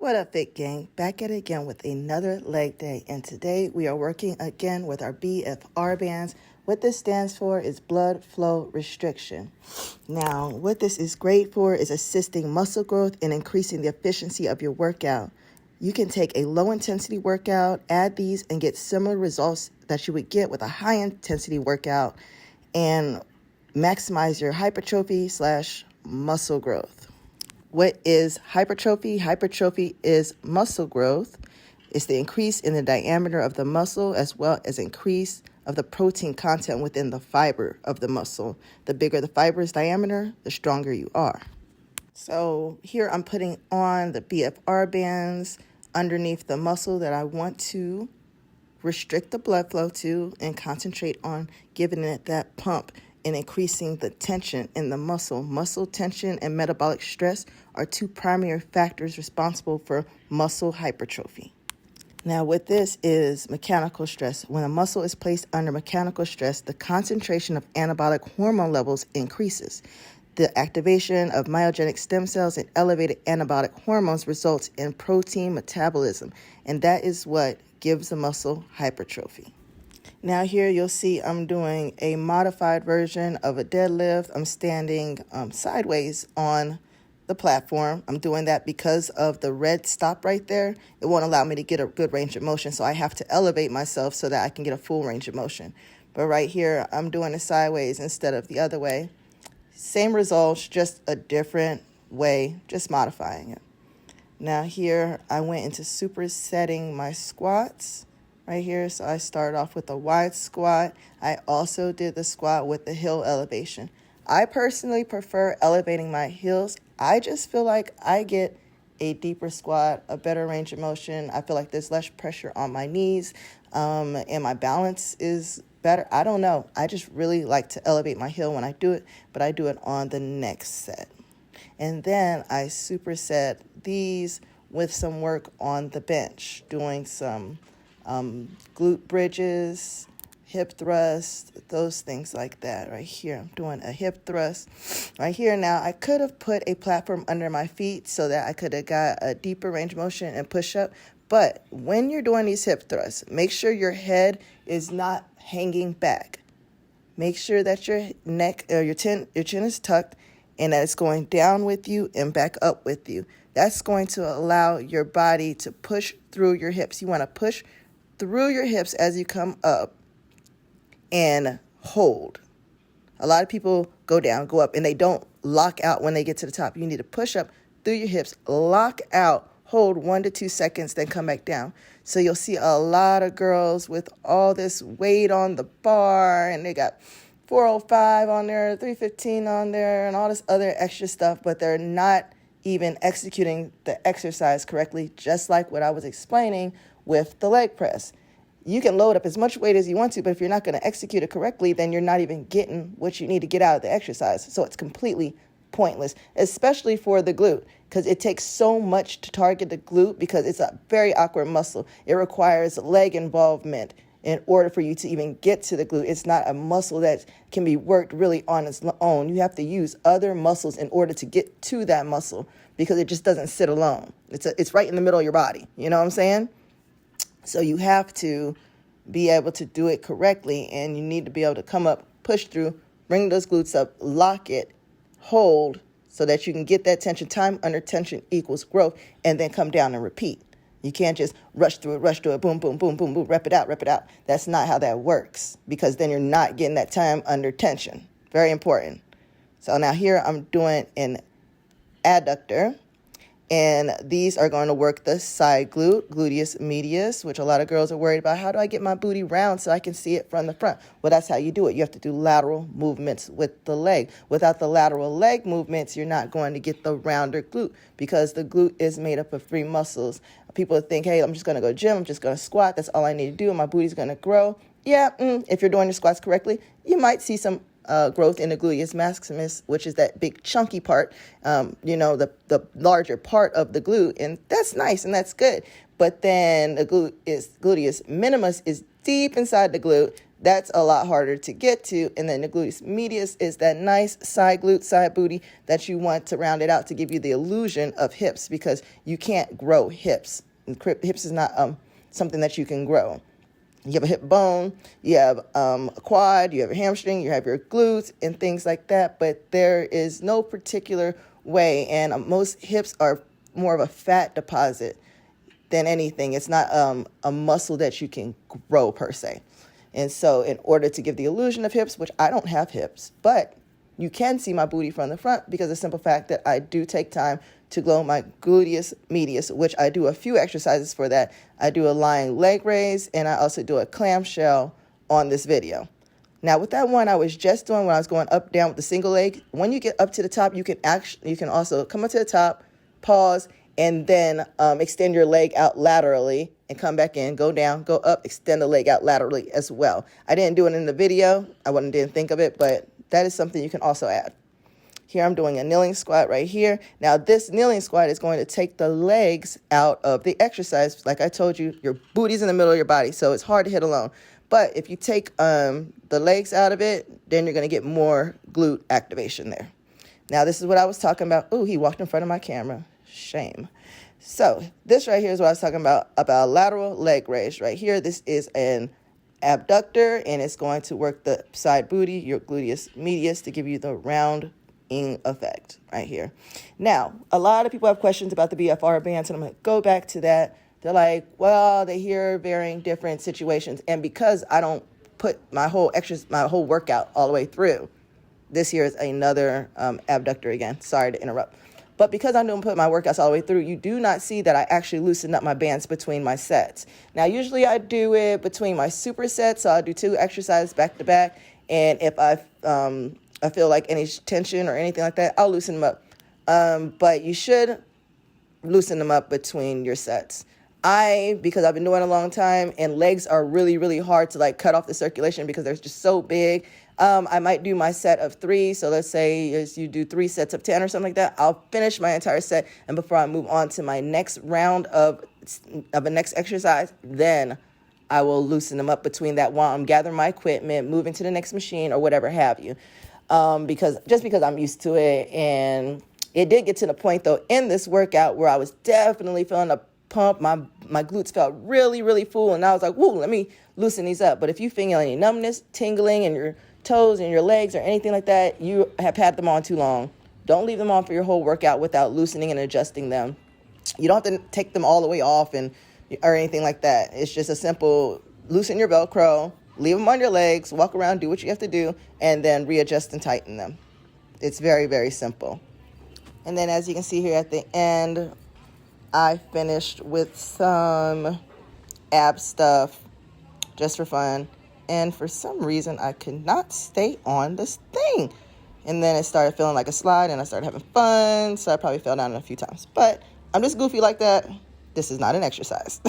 What up, Fit Gang? Back at it again with another leg day, and today we are working again with our BFR bands. What this stands for is blood flow restriction. Now, what this is great for is assisting muscle growth and increasing the efficiency of your workout. You can take a low-intensity workout, add these, and get similar results that you would get with a high-intensity workout and maximize your hypertrophy/muscle growth. What is hypertrophy? Hypertrophy is muscle growth. It's the increase in the diameter of the muscle as well as increase of the protein content within the fiber of the muscle. The bigger the fiber's diameter, the stronger you are. So here I'm putting on the BFR bands underneath the muscle that I want to restrict the blood flow to and concentrate on giving it that pump and increasing the tension in the muscle. Muscle tension and metabolic stress are two primary factors responsible for muscle hypertrophy. Now, what this is mechanical stress. When a muscle is placed under mechanical stress, the concentration of anabolic hormone levels increases. The activation of myogenic stem cells and elevated anabolic hormones results in protein metabolism, and that is what gives the muscle hypertrophy. Now here you'll see I'm doing a modified version of a deadlift. I'm standing sideways on the platform. I'm doing that because of the red stop right there. It won't allow me to get a good range of motion, so I have to elevate myself so that I can get a full range of motion. But right here, I'm doing it sideways instead of the other way. Same results, just a different way, just modifying it. Now here, I went into supersetting my squats. Right here, so I started off with a wide squat. I also did the squat with the heel elevation. I personally prefer elevating my heels. I just feel like I get a deeper squat, a better range of motion. I feel like there's less pressure on my knees, and my balance is better. I don't know. I just really like to elevate my heel when I do it, but I do it on the next set. And then I superset these with some work on the bench, doing some glute bridges, hip thrust, those things like that. Right here, I'm doing a hip thrust. Right here now, I could have put a platform under my feet so that I could have got a deeper range of motion and push up. But when you're doing these hip thrusts, make sure your head is not hanging back. Make sure that your neck or your chin is tucked and that it's going down with you and back up with you. That's going to allow your body to push through your hips. You want to push through your hips as you come up and hold. A lot of people go down, go up, and they don't lock out when they get to the top. You need to push up through your hips, lock out, hold 1 to 2 seconds, then come back down. So you'll see a lot of girls with all this weight on the bar, and they got 405 on there, 315 on there, and all this other extra stuff, but they're not even executing the exercise correctly, just like what I was explaining with the leg press. You can load up as much weight as you want to, but if you're not going to execute it correctly, then you're not even getting what you need to get out of the exercise. So it's completely pointless, especially for the glute, because it takes so much to target the glute because it's a very awkward muscle. It requires leg involvement in order for you to even get to the glute. It's not a muscle that can be worked really on its own. You have to use other muscles in order to get to that muscle because it just doesn't sit alone. It's right in the middle of your body. You know what I'm saying? So you have to be able to do it correctly, and you need to be able to come up, push through, bring those glutes up, lock it, hold, so that you can get that tension. Time under tension equals growth, and then come down and repeat. You can't just rush through it, boom, boom, boom, boom, boom, rep it out. That's not how that works, because then you're not getting that time under tension. Very important. So now here I'm doing an adductor. And these are going to work the side glute, gluteus medius, which a lot of girls are worried about. How do I get my booty round so I can see it from the front? Well, that's how you do it. You have to do lateral movements with the leg. Without the lateral leg movements, you're not going to get the rounder glute because the glute is made up of 3 muscles. People think, hey, I'm just going to go to the gym. I'm just going to squat. That's all I need to do, and my booty's going to grow. Yeah, if you're doing your squats correctly, you might see some growth in the gluteus maximus, which is that big chunky part, the larger part of the glute. And that's nice and that's good. But then the gluteus minimus is deep inside the glute. That's a lot harder to get to. And then the gluteus medius is that nice side glute, side booty that you want to round it out to give you the illusion of hips, because you can't grow hips. Hips is not something that you can grow. You have a hip bone, you have a quad, you have a hamstring, you have your glutes and things like that, but there is no particular way, and most hips are more of a fat deposit than anything. It's not a muscle that you can grow per se. And so in order to give the illusion of hips, which I don't have hips, but you can see my booty from the front because of the simple fact that I do take time to grow my gluteus medius, which I do a few exercises for that. I do a lying leg raise, and I also do a clamshell on this video. Now with that one I was just doing when I was going up, down with the single leg, when you get up to the top, you can also come up to the top, pause, and then extend your leg out laterally and come back in, go down, go up, extend the leg out laterally as well. I didn't do it in the video. I didn't think of it, but that is something you can also add. Here I'm doing a kneeling squat right here. Now this kneeling squat is going to take the legs out of the exercise. Like I told you, your booty's in the middle of your body, so it's hard to hit alone. But if you take the legs out of it, then you're going to get more glute activation there. Now this is what I was talking about. Ooh, he walked in front of my camera. Shame. So this right here is what I was talking about lateral leg raise right here. This is an abductor, and it's going to work the side booty, your gluteus medius, to give you the rounding effect right here. Now, a lot of people have questions about the BFR bands, and I'm going to go back to that. They're like, well, they hear varying different situations, and because I don't put my whole workout all the way through, this here is another abductor again. Sorry to interrupt. But because I don't put my workouts all the way through, you do not see that I actually loosen up my bands between my sets. Now, usually I do it between my supersets, so I'll do 2 exercises back to back. And if I feel like any tension or anything like that, I'll loosen them up. But you should loosen them up between your sets. Because I've been doing it a long time, and legs are really, really hard to like cut off the circulation because they're just so big. I might do my set of 3. So let's say as you do 3 sets of 10 or something like that, I'll finish my entire set. And before I move on to my next round of the next exercise, then I will loosen them up between that while I'm gathering my equipment, moving to the next machine or whatever have you. Because I'm used to it. And it did get to the point though in this workout where I was definitely feeling a pump. My glutes felt really, really full. And I was like, whoa, let me loosen these up. But if you feel any numbness, tingling in your toes and your legs or anything like that, you have had them on too long. Don't leave them on for your whole workout without loosening and adjusting them. You don't have to take them all the way off or anything like that. It's just a simple loosen your Velcro, leave them on your legs, walk around, do what you have to do, and then readjust and tighten them. It's very, very simple. And then as you can see here at the end, I finished with some ab stuff just for fun. And for some reason, I could not stay on this thing. And then it started feeling like a slide, and I started having fun. So I probably fell down a few times. But I'm just goofy like that. This is not an exercise.